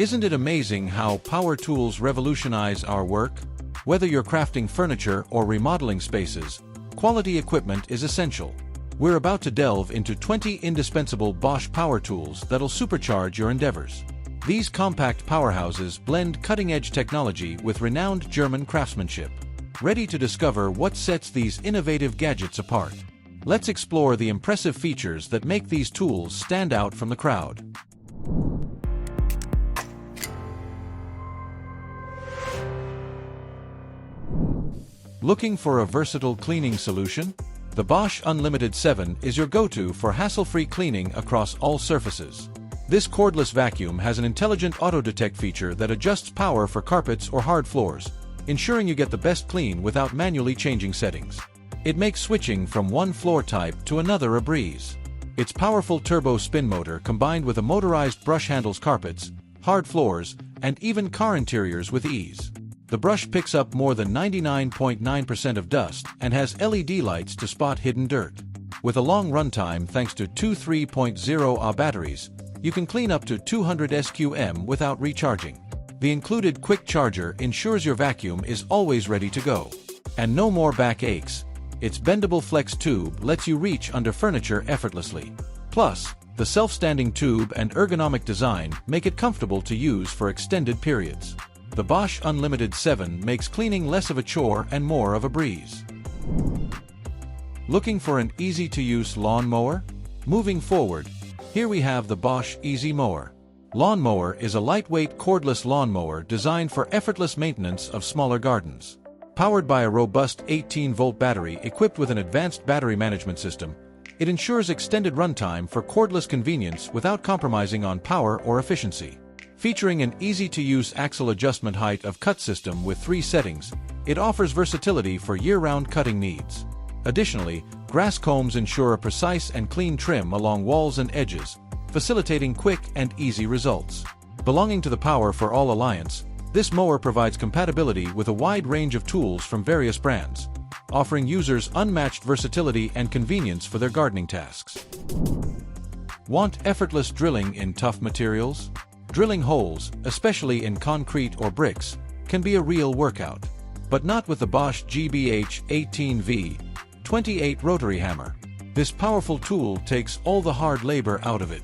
Isn't it amazing how power tools revolutionize our work? Whether you're crafting furniture or remodeling spaces, quality equipment is essential. We're about to delve into 20 indispensable Bosch power tools that'll supercharge your endeavors. These compact powerhouses blend cutting-edge technology with renowned German craftsmanship. Ready to discover what sets these innovative gadgets apart? Let's explore the impressive features that make these tools stand out from the crowd. Looking for a versatile cleaning solution? The Bosch Unlimited 7 is your go-to for hassle-free cleaning across all surfaces. This cordless vacuum has an intelligent auto-detect feature that adjusts power for carpets or hard floors, ensuring you get the best clean without manually changing settings. It makes switching from one floor type to another a breeze. Its powerful turbo spin motor combined with a motorized brush handles carpets, hard floors, and even car interiors with ease. The brush picks up more than 99.9% of dust and has LED lights to spot hidden dirt. With a long runtime thanks to two 3.0 Ah batteries, you can clean up to 200 SQM without recharging. The included quick charger ensures your vacuum is always ready to go. And no more back aches. Its bendable flex tube lets you reach under furniture effortlessly. Plus, the self-standing tube and ergonomic design make it comfortable to use for extended periods. The Bosch Unlimited 7 makes cleaning less of a chore and more of a breeze. Looking for an easy-to-use lawn mower? Moving forward, here we have the Bosch Easy Mower. Lawn mower is a lightweight cordless lawn mower designed for effortless maintenance of smaller gardens. Powered by a robust 18-volt battery equipped with an advanced battery management system, it ensures extended runtime for cordless convenience without compromising on power or efficiency. Featuring an easy-to-use axle adjustment height of cut system with 3 settings, it offers versatility for year-round cutting needs. Additionally, grass combs ensure a precise and clean trim along walls and edges, facilitating quick and easy results. Belonging to the Power for All Alliance, this mower provides compatibility with a wide range of tools from various brands, offering users unmatched versatility and convenience for their gardening tasks. Want effortless drilling in tough materials? Drilling holes, especially in concrete or bricks, can be a real workout. But not with the Bosch GOP18V28 rotary hammer. This powerful tool takes all the hard labor out of it.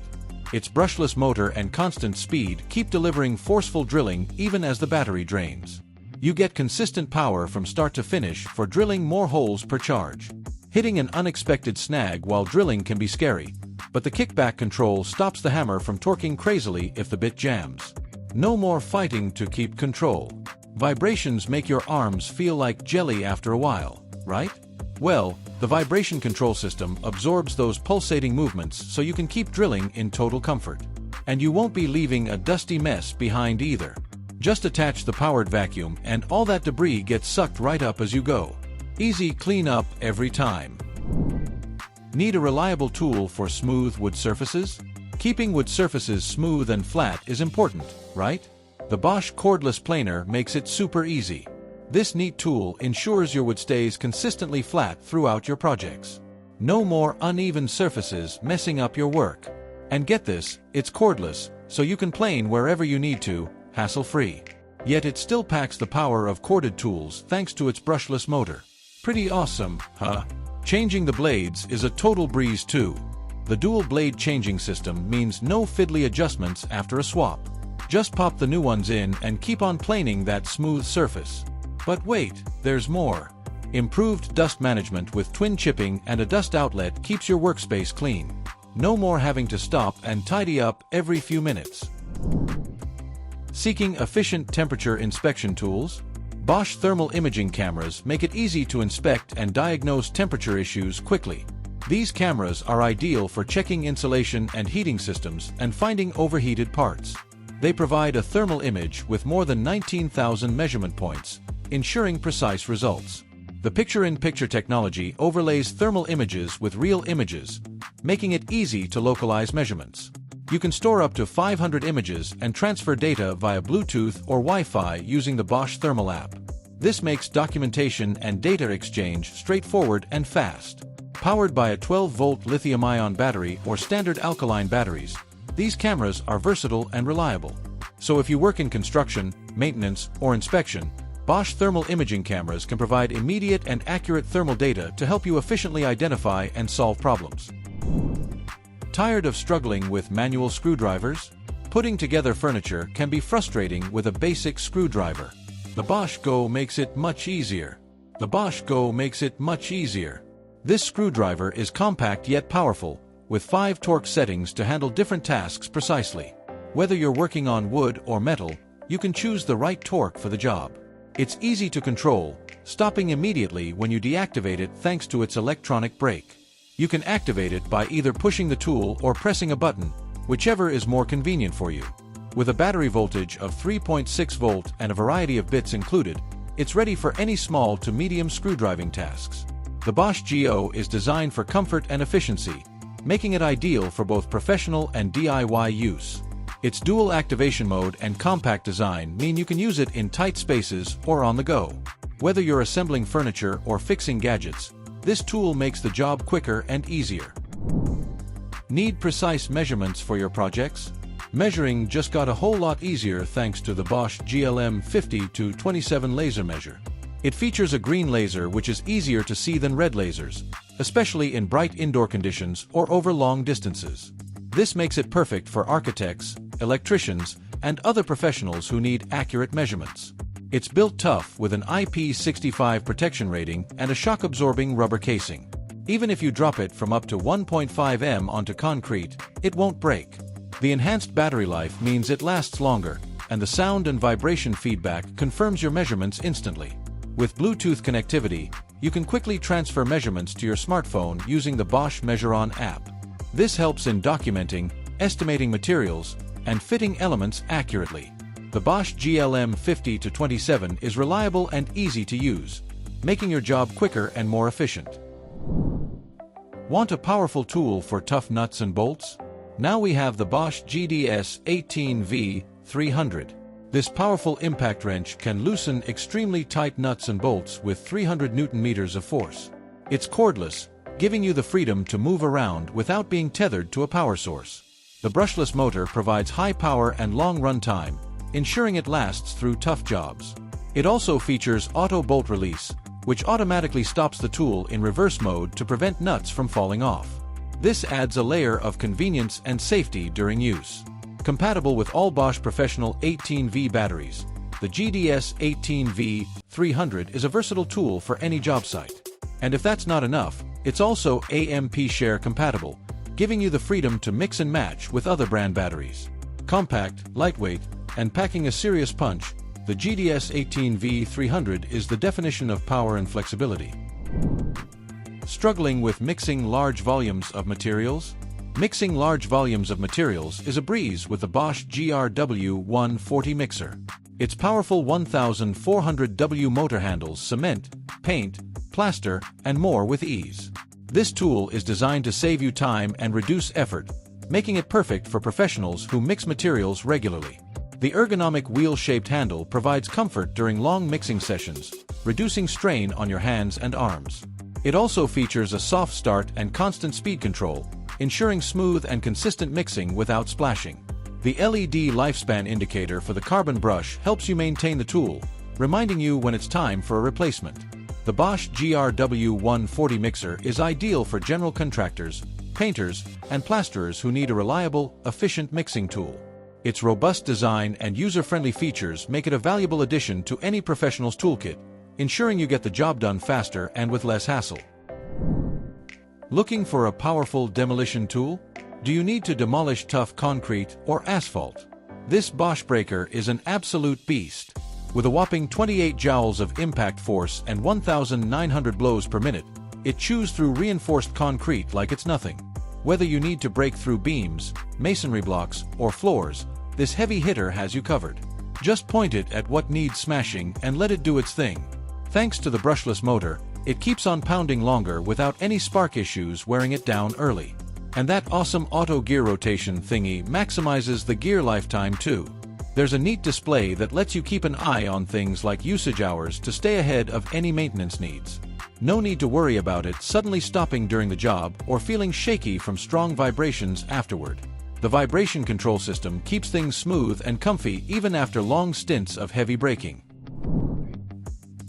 Its brushless motor and constant speed keep delivering forceful drilling even as the battery drains. You get consistent power from start to finish for drilling more holes per charge. Hitting an unexpected snag while drilling can be scary, but the kickback control stops the hammer from torquing crazily if the bit jams. No more fighting to keep control. Vibrations make your arms feel like jelly after a while, right? Well, the vibration control system absorbs those pulsating movements so you can keep drilling in total comfort. And you won't be leaving a dusty mess behind either. Just attach the powered vacuum and all that debris gets sucked right up as you go. Easy cleanup every time. Need a reliable tool for smooth wood surfaces? Keeping wood surfaces smooth and flat is important, right? The Bosch cordless planer makes it super easy. This neat tool ensures your wood stays consistently flat throughout your projects. No more uneven surfaces messing up your work. And get this, it's cordless, so you can plane wherever you need to, hassle-free. Yet it still packs the power of corded tools thanks to its brushless motor. Pretty awesome, huh? Changing the blades is a total breeze too. The dual blade changing system means no fiddly adjustments after a swap. Just pop the new ones in and keep on planing that smooth surface. But wait, there's more. Improved dust management with twin chipping and a dust outlet keeps your workspace clean. No more having to stop and tidy up every few minutes. Seeking efficient temperature inspection tools? Bosch thermal imaging cameras make it easy to inspect and diagnose temperature issues quickly. These cameras are ideal for checking insulation and heating systems and finding overheated parts. They provide a thermal image with more than 19,000 measurement points, ensuring precise results. The picture-in-picture technology overlays thermal images with real images, making it easy to localize measurements. You can store up to 500 images and transfer data via Bluetooth or Wi-Fi using the Bosch Thermal app. This makes documentation and data exchange straightforward and fast. Powered by a 12-volt lithium-ion battery or standard alkaline batteries, these cameras are versatile and reliable. So if you work in construction, maintenance, or inspection, Bosch thermal imaging cameras can provide immediate and accurate thermal data to help you efficiently identify and solve problems. Tired of struggling with manual screwdrivers? Putting together furniture can be frustrating with a basic screwdriver. The Bosch GO makes it much easier. The Bosch GO makes it much easier. This screwdriver is compact yet powerful, with 5 torque settings to handle different tasks precisely. Whether you're working on wood or metal, you can choose the right torque for the job. It's easy to control, stopping immediately when you deactivate it thanks to its electronic brake. You can activate it by either pushing the tool or pressing a button, whichever is more convenient for you. With a battery voltage of 3.6 volt and a variety of bits included, it's ready for any small to medium screwdriving tasks. The Bosch GO is designed for comfort and efficiency, making it ideal for both professional and DIY use. Its dual activation mode and compact design mean you can use it in tight spaces or on the go. Whether you're assembling furniture or fixing gadgets, this tool makes the job quicker and easier. Need precise measurements for your projects? Measuring just got a whole lot easier thanks to the Bosch GLM 50-27 laser measure. It features a green laser which is easier to see than red lasers, especially in bright indoor conditions or over long distances. This makes it perfect for architects, electricians, and other professionals who need accurate measurements. It's built tough with an IP65 protection rating and a shock-absorbing rubber casing. Even if you drop it from up to 1.5 m onto concrete, it won't break. The enhanced battery life means it lasts longer, and the sound and vibration feedback confirms your measurements instantly. With Bluetooth connectivity, you can quickly transfer measurements to your smartphone using the Bosch MeasureOn app. This helps in documenting, estimating materials, and fitting elements accurately. The Bosch GLM 50-27 is reliable and easy to use, making your job quicker and more efficient. Want a powerful tool for tough nuts and bolts? Now we have the Bosch GDS 18V28. This powerful impact wrench can loosen extremely tight nuts and bolts with 300 Nm of force. It's cordless, giving you the freedom to move around without being tethered to a power source. The brushless motor provides high power and long run time, ensuring it lasts through tough jobs. It also features auto bolt release, which automatically stops the tool in reverse mode to prevent nuts from falling off. This adds a layer of convenience and safety during use. Compatible with all Bosch Professional 18V batteries, the GDS 18V28 is a versatile tool for any job site. And if that's not enough, it's also AMP share compatible, giving you the freedom to mix and match with other brand batteries. Compact, lightweight, and packing a serious punch, the GDS 18V28 is the definition of power and flexibility. Struggling with mixing large volumes of materials? Mixing large volumes of materials is a breeze with the Bosch GRW140 mixer. Its powerful 1400W motor handles cement, paint, plaster, and more with ease. This tool is designed to save you time and reduce effort, making it perfect for professionals who mix materials regularly. The ergonomic wheel-shaped handle provides comfort during long mixing sessions, reducing strain on your hands and arms. It also features a soft start and constant speed control, ensuring smooth and consistent mixing without splashing. The LED lifespan indicator for the carbon brush helps you maintain the tool, reminding you when it's time for a replacement. The Bosch GRW140 mixer is ideal for general contractors, painters, and plasterers who need a reliable, efficient mixing tool. Its robust design and user-friendly features make it a valuable addition to any professional's toolkit, ensuring you get the job done faster and with less hassle. Looking for a powerful demolition tool? Do you need to demolish tough concrete or asphalt? This Bosch Breaker is an absolute beast. With a whopping 28 joules of impact force and 1,900 blows per minute, it chews through reinforced concrete like it's nothing. Whether you need to break through beams, masonry blocks, or floors, this heavy hitter has you covered. Just point it at what needs smashing and let it do its thing. Thanks to the brushless motor, it keeps on pounding longer without any spark issues wearing it down early. And that awesome auto gear rotation thingy maximizes the gear lifetime too. There's a neat display that lets you keep an eye on things like usage hours to stay ahead of any maintenance needs. No need to worry about it suddenly stopping during the job or feeling shaky from strong vibrations afterward. The vibration control system keeps things smooth and comfy even after long stints of heavy braking.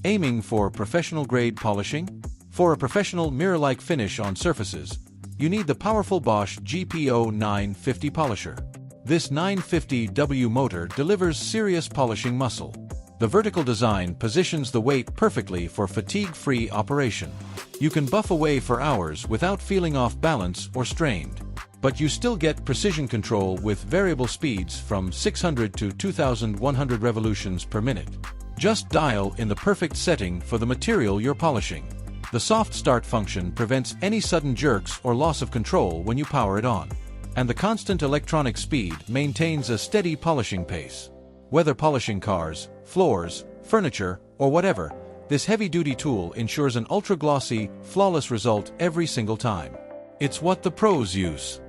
Aiming for professional-grade polishing? For a professional mirror-like finish on surfaces, you need the powerful Bosch GPO 950 polisher. This 950W motor delivers serious polishing muscle. The vertical design positions the weight perfectly for fatigue-free operation. You can buff away for hours without feeling off balance or strained. But you still get precision control with variable speeds from 600 to 2100 revolutions per minute. Just dial in the perfect setting for the material you're polishing. The soft start function prevents any sudden jerks or loss of control when you power it on. And the constant electronic speed maintains a steady polishing pace. Whether polishing cars, floors, furniture, or whatever, this heavy-duty tool ensures an ultra-glossy, flawless result every single time. It's what the pros use.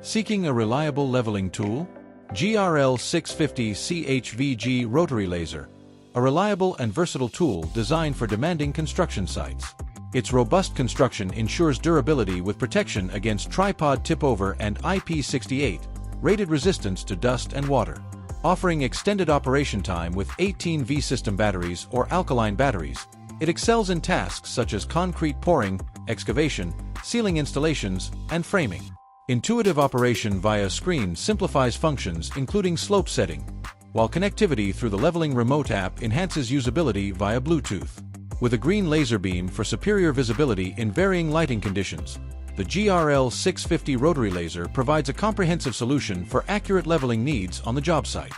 Seeking a reliable leveling tool? GRL 650 CHVG Rotary Laser, a reliable and versatile tool designed for demanding construction sites. Its robust construction ensures durability with protection against tripod tip-over and IP68, rated resistance to dust and water. Offering extended operation time with 18V system batteries or alkaline batteries, it excels in tasks such as concrete pouring, excavation, ceiling installations, and framing. Intuitive operation via screen simplifies functions including slope setting, while connectivity through the leveling remote app enhances usability via Bluetooth. With a green laser beam for superior visibility in varying lighting conditions, the GRL 650 rotary laser provides a comprehensive solution for accurate leveling needs on the job site.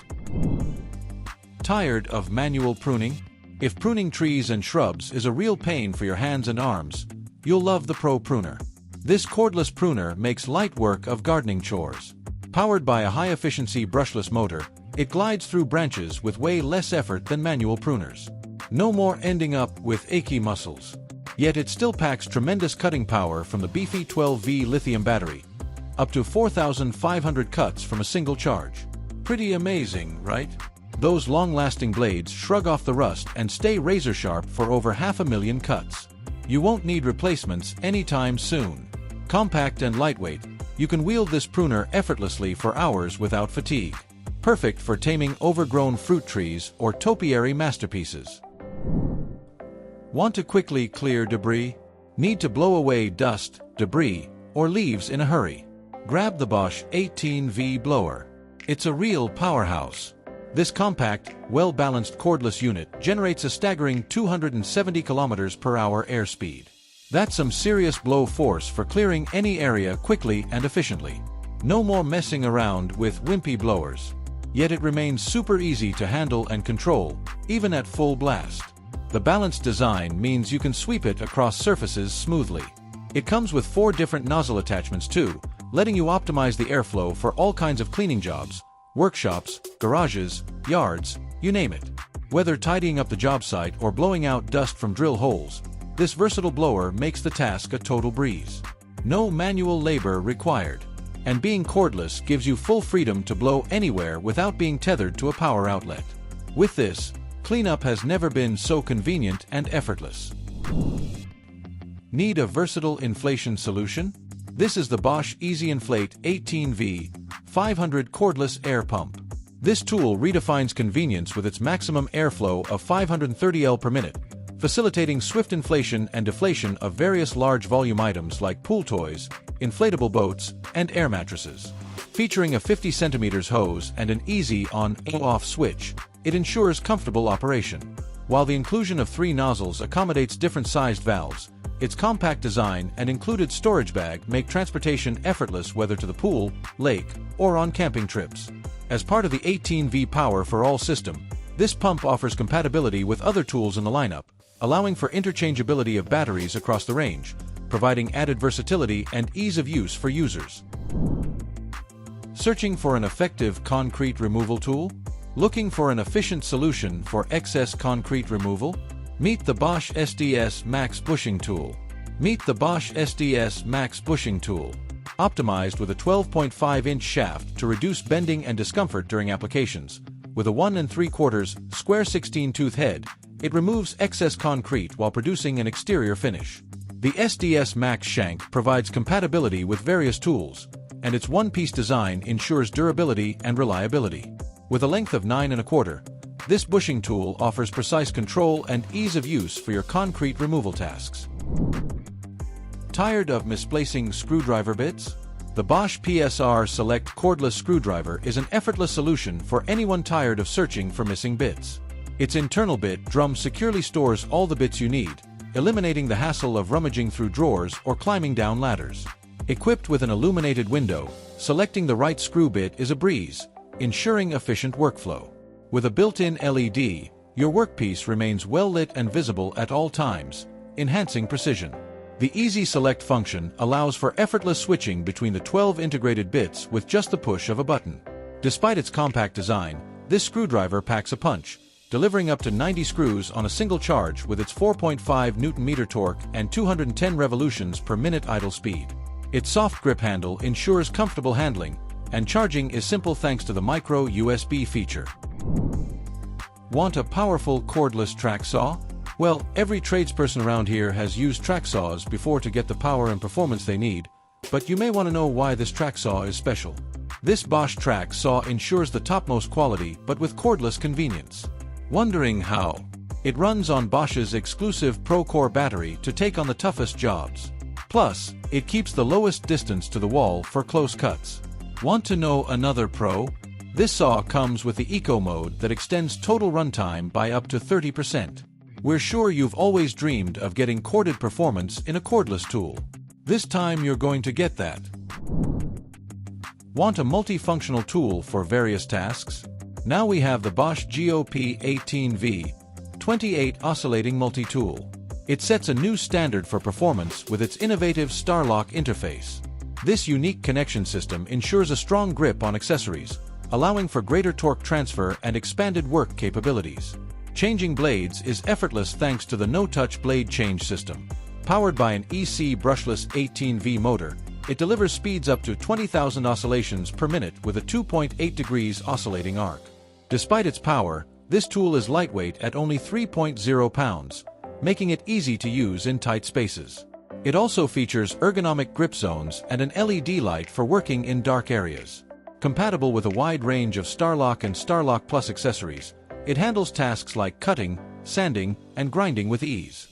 Tired of manual pruning? If pruning trees and shrubs is a real pain for your hands and arms, you'll love the Pro Pruner. This cordless pruner makes light work of gardening chores. Powered by a high-efficiency brushless motor, it glides through branches with way less effort than manual pruners. No more ending up with achy muscles. Yet it still packs tremendous cutting power from the beefy 12V lithium battery. Up to 4,500 cuts from a single charge. Pretty amazing, right? Those long-lasting blades shrug off the rust and stay razor-sharp for over 500,000 cuts. You won't need replacements anytime soon. Compact and lightweight, you can wield this pruner effortlessly for hours without fatigue. Perfect for taming overgrown fruit trees or topiary masterpieces. Want to quickly clear debris? Need to blow away dust, debris, or leaves in a hurry? Grab the Bosch 18V blower. It's a real powerhouse. This compact, well-balanced cordless unit generates a staggering 270 km/h airspeed. That's some serious blow force for clearing any area quickly and efficiently. No more messing around with wimpy blowers. Yet it remains super easy to handle and control, even at full blast. The balanced design means you can sweep it across surfaces smoothly. It comes with 4 different nozzle attachments too, letting you optimize the airflow for all kinds of cleaning jobs, workshops, garages, yards, you name it. Whether tidying up the job site or blowing out dust from drill holes, this versatile blower makes the task a total breeze. No manual labor required. And being cordless gives you full freedom to blow anywhere without being tethered to a power outlet. With this, cleanup has never been so convenient and effortless. Need a versatile inflation solution? This is the Bosch Easy Inflate 18V 500 cordless air pump. This tool redefines convenience with its maximum airflow of 530 L per minute, facilitating swift inflation and deflation of various large volume items like pool toys, inflatable boats, and air mattresses. Featuring a 50 cm hose and an easy on-off switch, it ensures comfortable operation. While the inclusion of 3 nozzles accommodates different sized valves, its compact design and included storage bag make transportation effortless whether to the pool, lake, or on camping trips. As part of the 18V Power for All system, this pump offers compatibility with other tools in the lineup, allowing for interchangeability of batteries across the range, providing added versatility and ease of use for users. Searching for an effective concrete removal tool? Looking for an efficient solution for excess concrete removal? Meet the Bosch SDS Max Bushing Tool. Meet the Bosch SDS Max Bushing Tool. Optimized with a 12.5-inch shaft to reduce bending and discomfort during applications, with a 1 3/4 square 16-tooth head, it removes excess concrete while producing an exterior finish. The SDS Max shank provides compatibility with various tools, and its one-piece design ensures durability and reliability. With a length of 9 1/4, this bushing tool offers precise control and ease of use for your concrete removal tasks. Tired of misplacing screwdriver bits? The Bosch PSR Select Cordless Screwdriver is an effortless solution for anyone tired of searching for missing bits. Its internal bit drum securely stores all the bits you need, eliminating the hassle of rummaging through drawers or climbing down ladders. Equipped with an illuminated window, selecting the right screw bit is a breeze, ensuring efficient workflow. With a built-in LED, your workpiece remains well lit and visible at all times, enhancing precision. The Easy Select function allows for effortless switching between the 12 integrated bits with just the push of a button. Despite its compact design, this screwdriver packs a punch, delivering up to 90 screws on a single charge with its 4.5 Nm torque and 210 revolutions per minute idle speed. Its soft grip handle ensures comfortable handling, and charging is simple thanks to the micro USB feature. Want a powerful cordless track saw? Well, every tradesperson around here has used track saws before to get the power and performance they need, but you may want to know why this track saw is special. This Bosch Track Saw ensures the topmost quality but with cordless convenience. Wondering how? It runs on Bosch's exclusive Pro Core battery to take on the toughest jobs. Plus, it keeps the lowest distance to the wall for close cuts. Want to know another pro? This saw comes with the Eco mode that extends total runtime by up to 30%. We're sure you've always dreamed of getting corded performance in a cordless tool. This time you're going to get that. Want a multifunctional tool for various tasks? Now we have the Bosch GOP18V28 oscillating multi-tool. It sets a new standard for performance with its innovative StarLock interface. This unique connection system ensures a strong grip on accessories, allowing for greater torque transfer and expanded work capabilities. Changing blades is effortless thanks to the no-touch blade change system. Powered by an EC brushless 18V motor, it delivers speeds up to 20,000 oscillations per minute with a 2.8 degrees oscillating arc. Despite its power, this tool is lightweight at only 3.0 pounds, making it easy to use in tight spaces. It also features ergonomic grip zones and an LED light for working in dark areas. Compatible with a wide range of StarLock and StarLock Plus accessories, it handles tasks like cutting, sanding, and grinding with ease.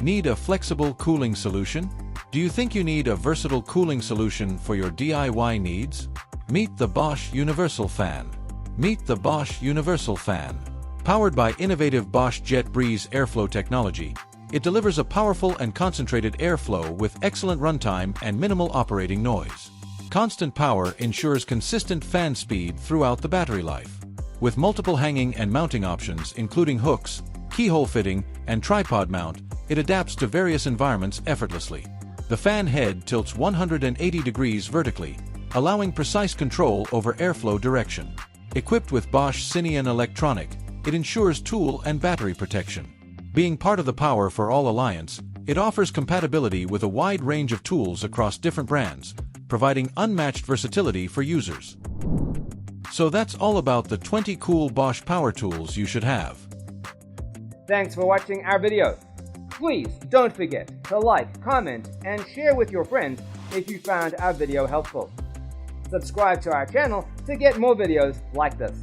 Need a flexible cooling solution? Do you think you need a versatile cooling solution for your DIY needs? Meet the Bosch Universal Fan. Meet the Bosch Universal Fan. Powered by innovative Bosch Jet Breeze airflow technology, it delivers a powerful and concentrated airflow with excellent runtime and minimal operating noise. Constant power ensures consistent fan speed throughout the battery life. With multiple hanging and mounting options including hooks, keyhole fitting, and tripod mount, it adapts to various environments effortlessly. The fan head tilts 180 degrees vertically, allowing precise control over airflow direction. Equipped with Bosch Cineon electronic, it ensures tool and battery protection. Being part of the Power for All Alliance, it offers compatibility with a wide range of tools across different brands, providing unmatched versatility for users. So that's all about the 20 cool Bosch power tools you should have. Thanks for watching our video. Please don't forget to like, comment, and share with your friends if you found our video helpful. Subscribe to our channel to get more videos like this.